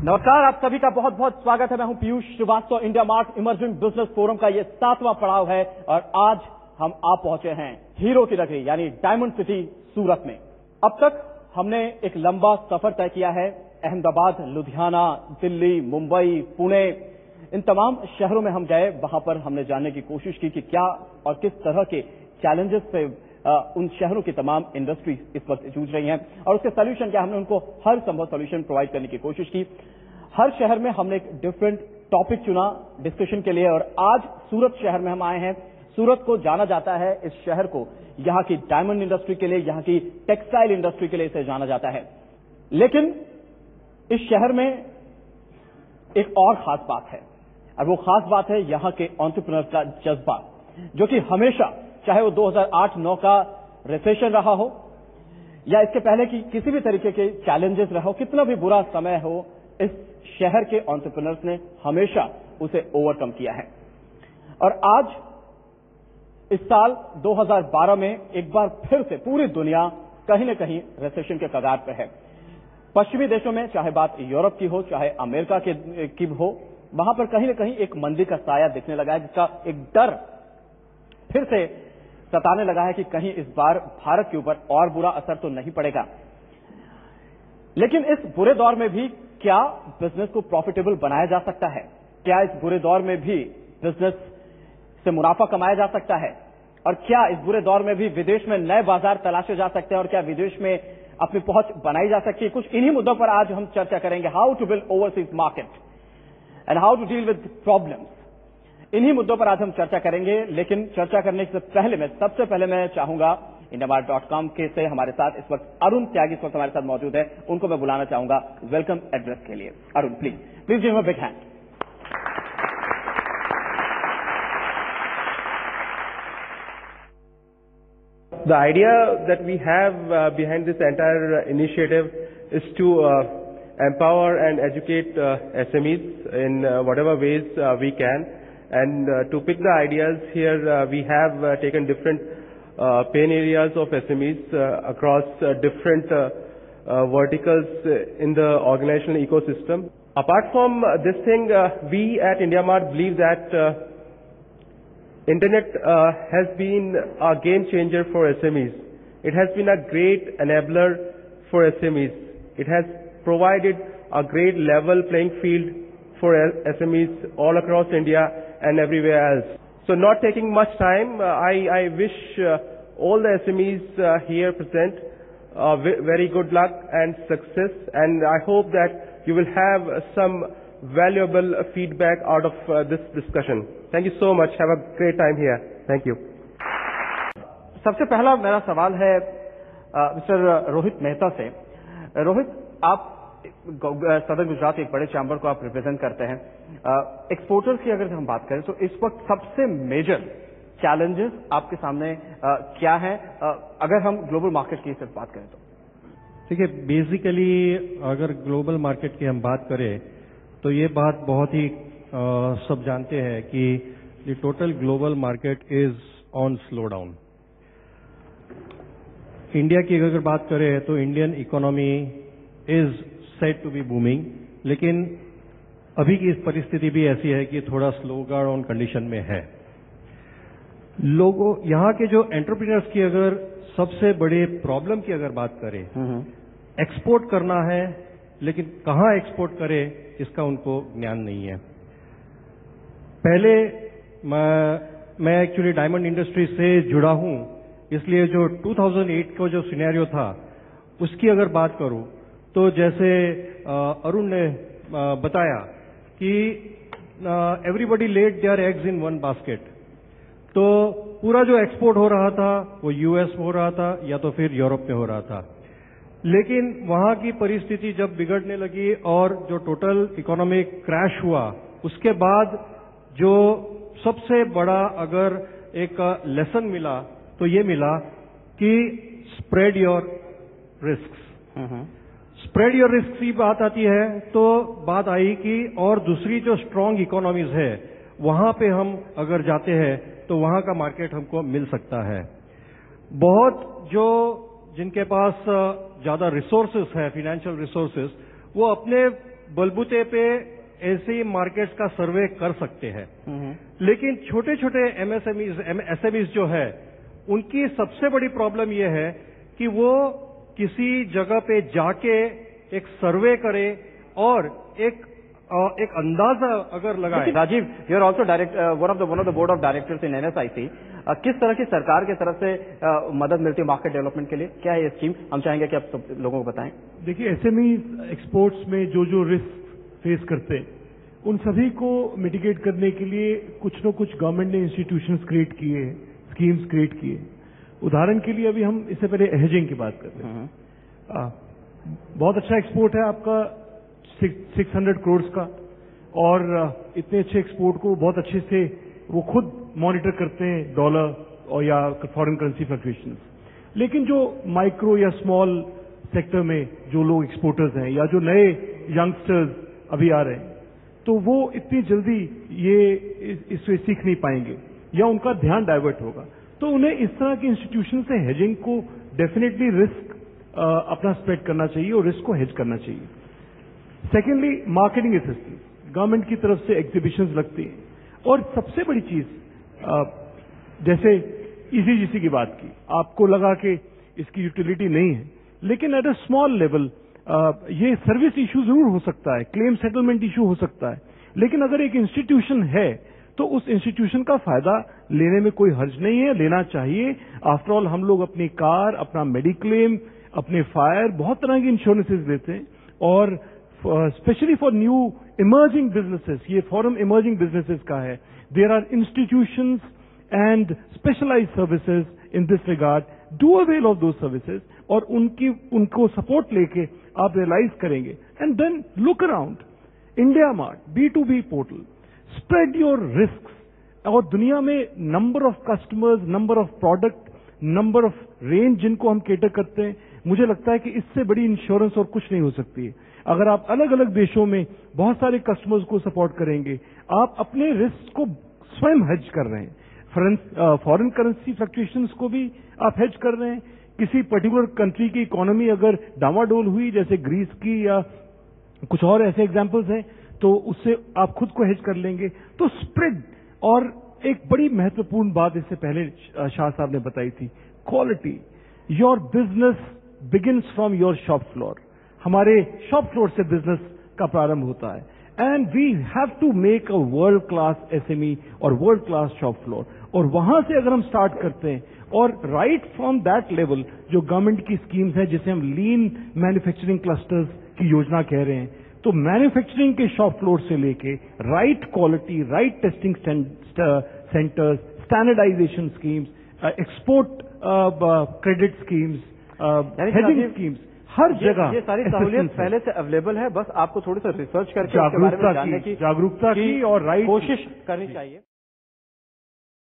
नमस्कार, आप सभी का बहुत बहुत स्वागत है। मैं हूं Piyush Shrivastava. India Mart emerging business forum का ये 7वां पड़ाव है और आज हम आ पहुंचे हैं हीरो की नगरी यानी डायमंड सिटी सूरत में। अब तक हमने एक लंबा सफर तय किया है। अहमदाबाद, लुधियाना, दिल्ली, मुंबई, पुणे, इन तमाम शहरों में हम गए। वहां पर हमने जानने की कोशिश की कि क्या और किस तरह के चैलेंजेस से उन शहरों की तमाम इंडस्ट्रीज इस वक्त जूझ रही हैं और उसके सोल्यूशन क्या। हमने उनको हर संभव सोल्यूशन प्रोवाइड करने की कोशिश की। हर शहर में हमने एक डिफरेंट टॉपिक चुना डिस्कशन के लिए और आज सूरत शहर में हम आए हैं। सूरत को जाना जाता है, इस शहर को यहां की डायमंड इंडस्ट्री के लिए, यहां की टेक्सटाइल इंडस्ट्री के लिए इसे जाना जाता है। लेकिन इस शहर में एक और खास बात है और वो खास बात है यहां के एंटरप्रेन्योर का जज्बा, जो कि हमेशा, चाहे वो 2008-9 का रिसेशन रहा हो या इसके पहले की किसी भी तरीके के चैलेंजेस रहा हो, कितना भी बुरा समय हो, इस शहर के एंटरप्रेन्योर्स ने हमेशा उसे ओवरकम किया है। और आज इस साल 2012 में एक बार फिर से पूरी दुनिया कहीं न कहीं रिसेशन के कगार पर है। पश्चिमी देशों में, चाहे बात यूरोप की हो, चाहे अमेरिका की हो, वहां पर कहीं न कहीं एक मंदी का साया दिखने लगा है, जिसका एक डर फिर से सताने लगा है कि कहीं इस बार भारत के ऊपर और बुरा असर तो नहीं पड़ेगा। लेकिन इस बुरे दौर में भी क्या बिजनेस को प्रॉफिटेबल बनाया जा सकता है? क्या इस बुरे दौर में भी बिजनेस से मुनाफा कमाया जा सकता है? और क्या इस बुरे दौर में भी विदेश में नए बाजार तलाशे जा सकते हैं और क्या विदेश में अपनी पहुंच बनाई जा सकती है? कुछ इन्हीं मुद्दों पर आज हम चर्चा करेंगे। How to build overseas market and how to deal with problems. इन्हीं मुद्दों पर आज हम चर्चा करेंगे। लेकिन चर्चा करने से पहले सबसे पहले मैं चाहूंगा indiamart.com के से हमारे साथ इस वक्त अरुण त्यागी इस वक्त हमारे साथ मौजूद है। उनको मैं बुलाना चाहूंगा वेलकम एड्रेस के लिए। Arun, please give him a big hand. The idea that we have behind this entire initiative is to empower and educate SMEs in whatever ways we can. And to pick the ideas here, we have taken different pain areas of SMEs across different verticals in the organizational ecosystem. Apart from this thing, we at IndiaMart believe that Internet has been a game changer for SMEs. It has been a great enabler for SMEs. It has provided a great level playing field for SMEs all across India and everywhere else. So not taking much time, I wish all the SMEs here present very good luck and success, and I hope that you will have some valuable feedback out of this discussion. Thank you so much. Have a great time here. Thank you. सबसे पहला मेरा सवाल है mister Rohit Mehta से। रोहित, आप सदर गुजरात एक बड़े चैम्बर को आप रिप्रेजेंट करते हैं। एक्सपोर्टर्स की अगर हम बात करें तो इस वक्त सबसे मेजर चैलेंजेस आपके सामने क्या है, अगर हम ग्लोबल मार्केट की सिर्फ बात करें तो? देखिए, बेसिकली अगर ग्लोबल मार्केट की हम बात करें तो ये बात बहुत ही सब जानते हैं कि the total global market is on slow down. India की अगर बात करें तो Indian economy is set to be booming, लेकिन अभी की इस परिस्थिति भी ऐसी है कि थोड़ा स्लो डाउन कंडीशन में है। लोगों, यहाँ के जो एंटरप्रेन्योर्स की अगर सबसे बड़े प्रॉब्लम की अगर बात करें, एक्सपोर्ट करना है लेकिन कहाँ एक्सपोर्ट करे इसका उनको ज्ञान नहीं है। पहले मैं एक्चुअली डायमंड इंडस्ट्री से जुड़ा हूं, इसलिए जो 2008 का जो सिनेरियो था उसकी अगर बात करूं तो जैसे अरुण ने बताया कि everybody laid their eggs in one basket, तो पूरा जो एक्सपोर्ट हो रहा था वो यूएस में हो रहा था या तो फिर यूरोप में हो रहा था। लेकिन वहां की परिस्थिति जब बिगड़ने लगी और जो टोटल इकोनॉमिक क्रैश हुआ, उसके बाद जो सबसे बड़ा अगर एक लेसन मिला तो ये मिला कि spread your risks. Spread your risk की बात आती है तो बात आई कि और दूसरी जो स्ट्रांग इकोनॉमीज है वहां पे हम अगर जाते हैं तो वहां का मार्केट हमको मिल सकता है। बहुत जो जिनके पास ज्यादा रिसोर्सेस है, फाइनेंशियल रिसोर्सेस, वो अपने बलबूते पे ऐसे मार्केट्स का सर्वे कर सकते हैं, लेकिन छोटे छोटे एसएमईज जो है उनकी सबसे बड़ी प्रॉब्लम यह है कि वो किसी जगह पे जाके एक सर्वे करे और एक अंदाजा अगर लगाए। Rajiv, you are also one of the board of directors in NSIC. किस तरह की सरकार की तरफ से मदद मिलती है मार्केट डेवलपमेंट के लिए? क्या है ये स्कीम? हम चाहेंगे कि आप सब लोगों को बताएं। देखिए, एसएमई एक्सपोर्ट्स में जो रिस्क फेस करते हैं उन सभी को मिटिगेट करने के लिए कुछ न कुछ गवर्नमेंट ने इंस्टीट्यूशंस क्रिएट किए, स्कीम्स क्रिएट किए। उदाहरण के लिए अभी हम इससे पहले हेजिंग की बात करते हैं। बहुत अच्छा एक्सपोर्ट है आपका 600 करोड़ का, और इतने अच्छे एक्सपोर्ट को बहुत अच्छे से वो खुद मॉनिटर करते हैं, डॉलर और या फॉरेन करेंसी फ्लक्चुएशंस। लेकिन जो माइक्रो या स्मॉल सेक्टर में जो लोग एक्सपोर्टर्स हैं या जो नए यंगस्टर्स अभी आ रहे हैं, तो वो इतनी जल्दी इससे सीख नहीं पाएंगे या उनका ध्यान डाइवर्ट होगा। तो उन्हें इस तरह के इंस्टीट्यूशन से हेजिंग को डेफिनेटली रिस्क अपना स्प्रेड करना चाहिए और रिस्क को हेज करना चाहिए। सेकेंडली, मार्केटिंग असिस्टेंस गवर्नमेंट की तरफ से एग्जीबिशंस लगती हैं, और सबसे बड़ी चीज जैसे ईसीजीसी की बात की, आपको लगा कि इसकी यूटिलिटी नहीं है, लेकिन एट अ स्मॉल लेवल ये सर्विस इशू जरूर हो सकता है, क्लेम सेटलमेंट इशू हो सकता है, लेकिन अगर एक इंस्टीट्यूशन है तो उस इंस्टीट्यूशन का फायदा लेने में कोई हर्ज नहीं है, लेना चाहिए। आफ्टर ऑल हम लोग अपनी कार, अपना मेडिक्लेम, अपने फायर, बहुत तरह की इंश्योरेंसेज लेते हैं, और specially for new emerging businesses, ये फॉरम इमर्जिंग बिजनेसेस का है। There are institutions and specialized services in this regard. Do avail of those services, और उनको सपोर्ट लेके आप रियलाइज करेंगे। And then look around, India Mart, B2B portal, spread your risk. और दुनिया में number of customers, number of product, number of range जिनको हम केटर करते हैं, मुझे लगता है कि इससे बड़ी इंश्योरेंस और कुछ नहीं हो सकती है। अगर आप अलग अलग देशों में बहुत सारे कस्टमर्स को सपोर्ट करेंगे, आप अपने रिस्क को स्वयं हेज कर रहे हैं। फॉरेन करेंसी फ्लक्चुएशंस को भी आप हेज कर रहे हैं। किसी पर्टिकुलर कंट्री की इकोनॉमी अगर डामाडोल हुई, जैसे ग्रीस की या कुछ और ऐसे एग्जांपल्स हैं, तो उससे आप खुद को हेज कर लेंगे। तो स्प्रेड, और एक बड़ी महत्वपूर्ण बात इससे पहले शाह साहब ने बताई थी, quality. Your business begins from your shop floor. हमारे शॉप फ्लोर से बिजनेस का प्रारंभ होता है, and we have to make a world class SME और वर्ल्ड क्लास शॉप फ्लोर। और वहां से अगर हम स्टार्ट करते हैं, और राइट फ्रॉम दैट लेवल जो गवर्नमेंट की स्कीम्स है, जिसे हम लीन मैन्युफैक्चरिंग क्लस्टर्स की योजना कह रहे हैं, तो मैन्युफैक्चरिंग के शॉप फ्लोर से लेके right quality, right testing centres, standardisation schemes, export credit schemes, hedging schemes, हर जगह ये सारी सहूलियत पहले से अवेलेबल है। बस आपको थोड़ी सा रिसर्च करके जागरूकता की और राइट कोशिश करनी चाहिए।